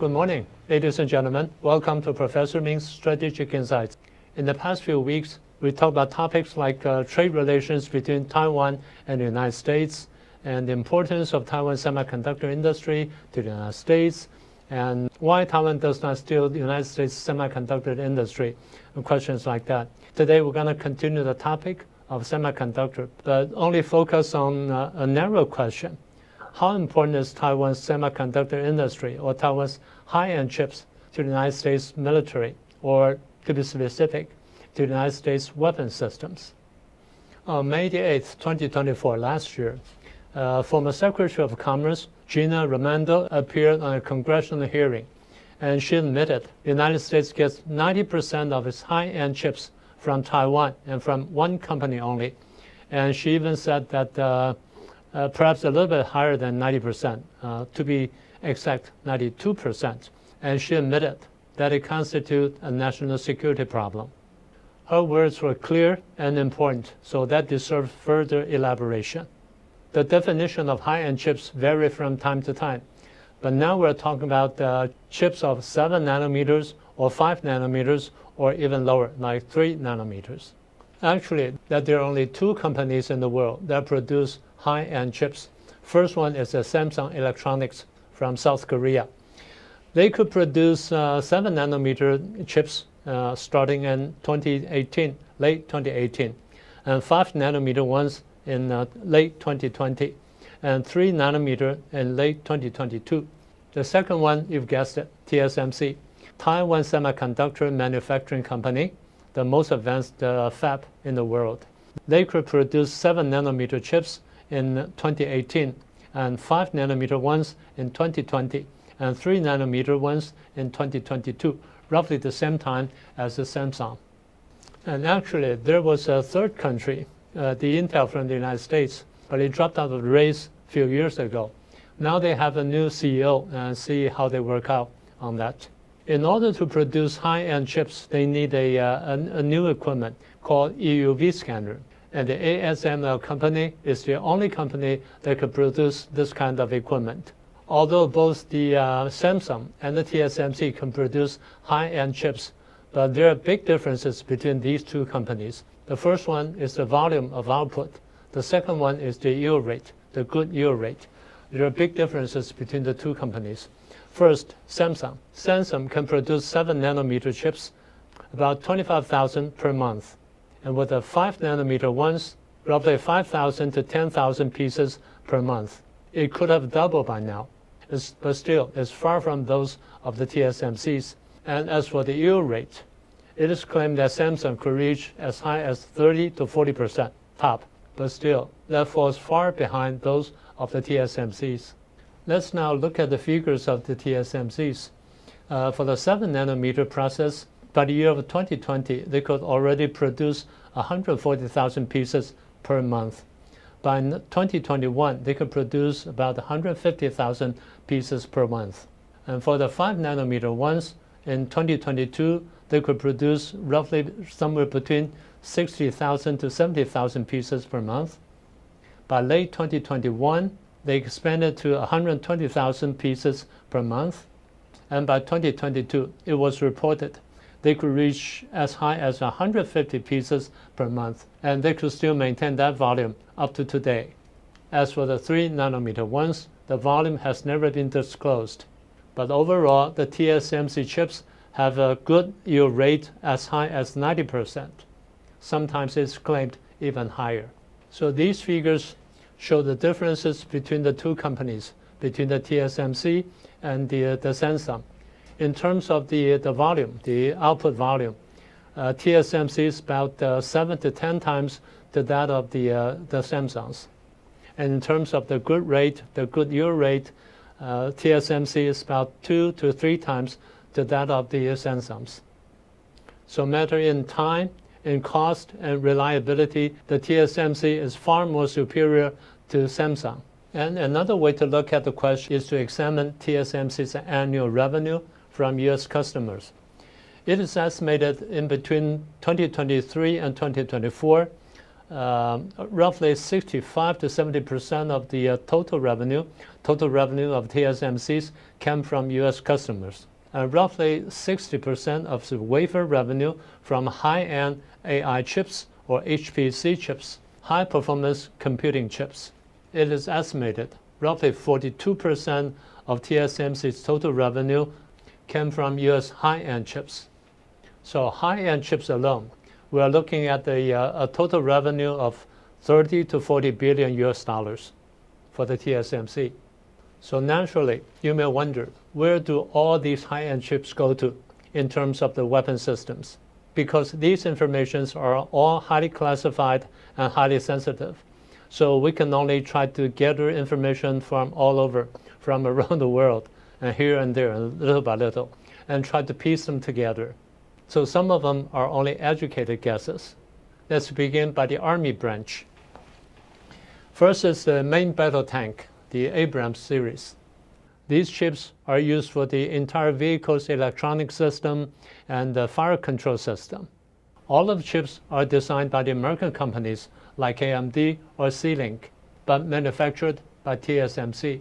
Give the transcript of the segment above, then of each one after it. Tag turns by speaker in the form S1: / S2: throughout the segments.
S1: Good morning, ladies and gentlemen. Welcome to Professor Ming's Strategic Insights. In the past few weeks, we talked about topics like trade relations between Taiwan and the United States, and the importance of Taiwan's semiconductor industry to the United States, and why Taiwan does not steal the United States semiconductor industry, and questions like that. Today, we're going to continue the topic of semiconductor, but only focus on a narrow question. How important is Taiwan's semiconductor industry or Taiwan's high-end chips to the United States military, or to be specific, to the United States weapon systems? On May 8, 2024, last year, former Secretary of Commerce Gina Raimondo appeared on a congressional hearing, and she admitted the United States gets 90% of its high-end chips from Taiwan and from one company only. And she even said that perhaps a little bit higher than 90%, to be exact, 92%. And she admitted that it constitutes a national security problem. Her words were clear and important, so that deserves further elaboration. The definition of high-end chips vary from time to time, but now we're talking about chips of 7 nanometers or 5 nanometers or even lower, like 3 nanometers. Actually, that there are only 2 companies in the world that produce high-end chips. First one is Samsung Electronics from South Korea. They could produce 7 nanometer chips starting in 2018, late 2018, and 5 nanometer ones in late 2020, and 3 nanometer in late 2022. The second one, you've guessed it, TSMC, Taiwan Semiconductor Manufacturing Company, the most advanced fab in the world. They could produce 7 nanometer chips in 2018, and 5 nanometer ones in 2020, and 3 nanometer ones in 2022, roughly the same time as the Samsung. And actually, there was a third country, the Intel from the United States, but it dropped out of the race a few years ago. Now they have a new CEO, and see how they work out on that. In order to produce high-end chips, they need a new equipment called EUV scanner. And the ASML company is the only company that could produce this kind of equipment. Although both the Samsung and the TSMC can produce high-end chips, but there are big differences between these 2 companies. The first one is the volume of output. The second one is the yield rate, the good yield rate. There are big differences between the 2 companies. First, Samsung. Samsung can produce 7 nanometer chips, about 25,000 per month. And with the 5 nanometer ones, roughly 5,000 to 10,000 pieces per month. It could have doubled by now, but still, it's far from those of the TSMCs. And as for the yield rate, it is claimed that Samsung could reach as high as 30 to 40% top, but still, that falls far behind those of the TSMCs. Let's now look at the figures of the TSMCs. For the 7 nanometer process, by the year of 2020, they could already produce 140,000 pieces per month. By 2021, they could produce about 150,000 pieces per month. And for the 5 nanometer ones, in 2022, they could produce roughly somewhere between 60,000 to 70,000 pieces per month. By late 2021, they expanded to 120,000 pieces per month. And by 2022, it was reported they could reach as high as 150 pieces per month, and they could still maintain that volume up to today. As for the 3 nanometer ones, the volume has never been disclosed. But overall, the TSMC chips have a good yield rate as high as 90%. Sometimes it's claimed even higher. So these figures show the differences between the 2 companies, between the TSMC and the Samsung. In terms of the volume, the output volume, TSMC is about 7 to 10 times to that of the Samsungs. And in terms of the good rate, the good yield rate, TSMC is about 2 to 3 times to that of the Samsungs. So matter in time, in cost, and reliability, the TSMC is far more superior to Samsung. And another way to look at the question is to examine TSMC's annual revenue from U.S. customers. It is estimated in between 2023 and 2024, roughly 65 to 70% of the total revenue of TSMC's came from U.S. customers, and roughly 60% of the wafer revenue from high-end AI chips or HPC chips, high-performance computing chips. It is estimated roughly 42% of TSMC's total revenue came from U.S. high-end chips. So high-end chips alone, we are looking at a total revenue of 30 to 40 billion US dollars for the TSMC. So naturally, you may wonder, where do all these high-end chips go to in terms of the weapon systems? Because these informations are all highly classified and highly sensitive. So we can only try to gather information from all over, from around the world, and here and there, little by little, and try to piece them together. So some of them are only educated guesses. Let's begin by the Army branch. First is the main battle tank, the Abrams series. These chips are used for the entire vehicle's electronic system and the fire control system. All of the chips are designed by the American companies like AMD or C-Link, but manufactured by TSMC.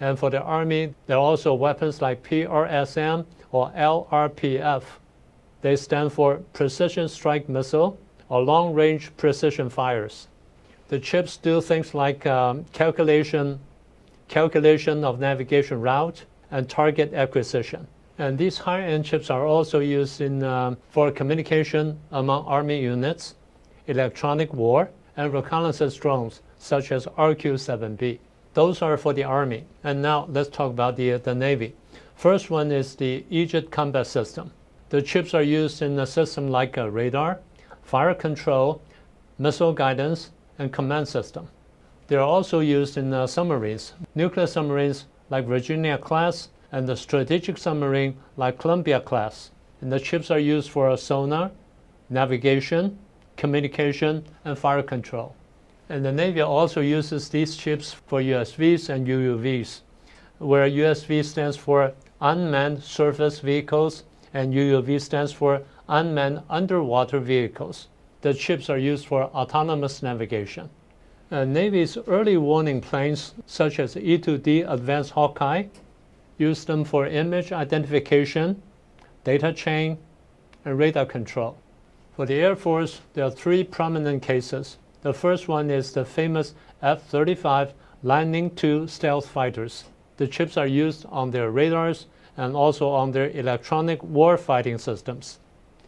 S1: And for the Army, there are also weapons like PRSM or LRPF. They stand for Precision Strike Missile or Long Range Precision Fires. The chips do things like calculation of navigation route and target acquisition. And these high-end chips are also used for communication among Army units, electronic war, and reconnaissance drones such as RQ-7B. Those are for the Army. And now let's talk about the Navy. First one is the Aegis Combat System. The chips are used in a system like a radar, fire control, missile guidance, and command system. They are also used in submarines, nuclear submarines like Virginia class, and the strategic submarine like Columbia class. And the chips are used for sonar, navigation, communication, and fire control. And the Navy also uses these chips for USVs and UUVs, where USV stands for Unmanned Surface Vehicles, and UUV stands for Unmanned Underwater Vehicles. The chips are used for autonomous navigation. Navy's early warning planes, such as E-2D Advanced Hawkeye, use them for image identification, data chain, and radar control. For the Air Force, there are three prominent cases. The first one is the famous F-35 Lightning II stealth fighters. The chips are used on their radars and also on their electronic warfighting systems.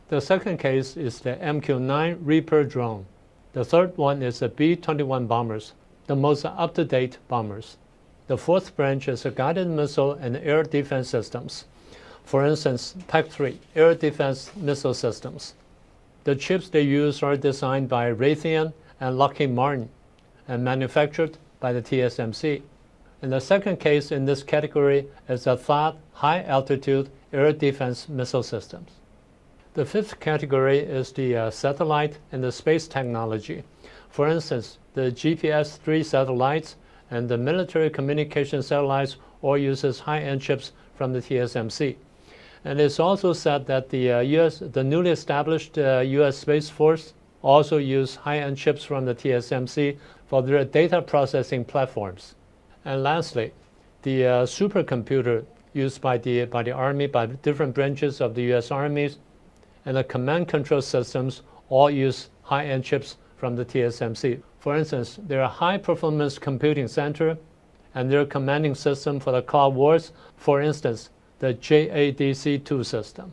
S1: The second case is the MQ-9 Reaper drone. The third one is the B-21 bombers, the most up-to-date bombers. The fourth branch is the guided missile and air defense systems. For instance, PAC-3, air defense missile systems. The chips they use are designed by Raytheon and Lockheed Martin and manufactured by the TSMC. And the second case in this category is the THAAD high-altitude air defense missile systems. The fifth category is the satellite and the space technology. For instance, the GPS-3 satellites and the military communication satellites all uses high-end chips from the TSMC. And it's also said that the newly established U.S. Space Force also use high-end chips from the TSMC for their data processing platforms. And lastly, the supercomputer used by the Army, by different branches of the U.S. armies, and the command control systems all use high-end chips from the TSMC. For instance, their high-performance computing center and their commanding system for the cloud wars, for instance, the JADC2 system.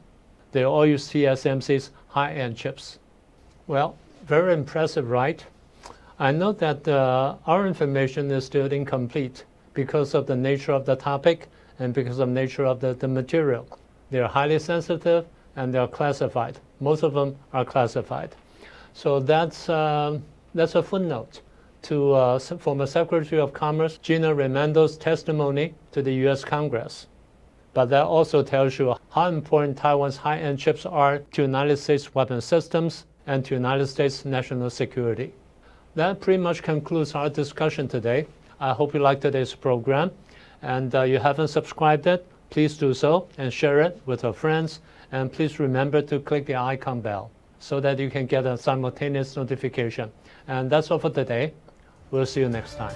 S1: They all use TSMC's high-end chips. Well, very impressive, right? I know that our information is still incomplete because of the nature of the topic and because of the nature of the material. They are highly sensitive and they are classified. Most of them are classified. So that's a footnote to former Secretary of Commerce Gina Raimondo's testimony to the U.S. Congress. But that also tells you how important Taiwan's high-end chips are to United States weapon systems and to United States national security. That pretty much concludes our discussion today. I hope you liked today's program. And you haven't subscribed yet, please do so and share it with your friends. And please remember to click the icon bell. so that you can get a simultaneous notification. And that's all for today. We'll see you next time.